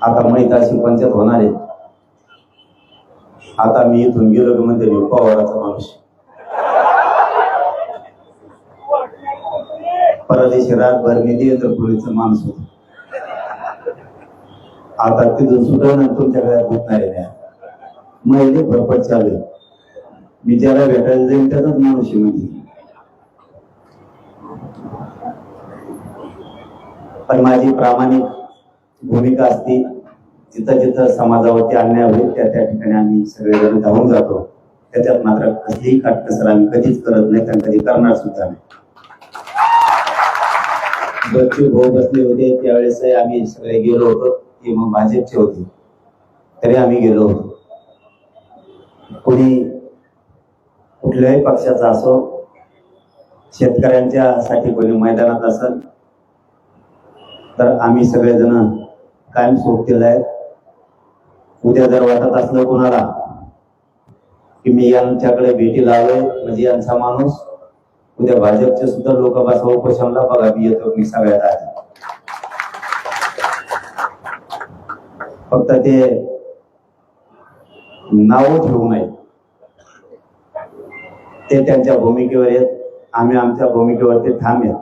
आता मैदाशी पंचायत होणार आहे. आता मी इथून गेलो की म्हणते पवाराचा माणूस, परदेशी रातभर मी देवेंद्र फडणवीसचा माणूस होतो. आता तिथून सुटवून तुमच्या घरात भेटणार आहे. महिले भरपट चालू आहे. मी ज्याला भेटायला जाईल त्याचाच माणूस आहे म्हणजे. पण माझी प्रामाणिक भूमिका असते, जिथं जिथं समाजावरती अन्याय होईल त्या ठिकाणी आम्ही सगळेजण धावून जातो. त्याच्यात मात्र कसलीही काटकसर आम्ही कधीच करत नाही आणि कधी करणार सुद्धा नाही. बच्चू भाऊ बसले होते त्यावेळेस आम्ही सगळे गेलो होतो. ते मग भाजपचे होते तरी आम्ही गेलो होतो. कोणी कुठल्याही पक्षाचा असो, शेतकऱ्यांच्या साठी कोणी मैदानात असेल तर आम्ही सगळेजण कायम सोबतीला आहेत. उद्या जर वाटत असलं कोणाला की मी यांच्याकडे भेटी लावलोय म्हणजे यांचा माणूस, उद्या भाजपचे सुद्धा लोक बसा उपोषणला, बघा मी येतो मी सगळ्यात आधी. फक्त ते नाव ठेवू नये, ते त्यांच्या भूमिकेवर आहेत, आम्ही आमच्या भूमिकेवरती ठाम आहेत.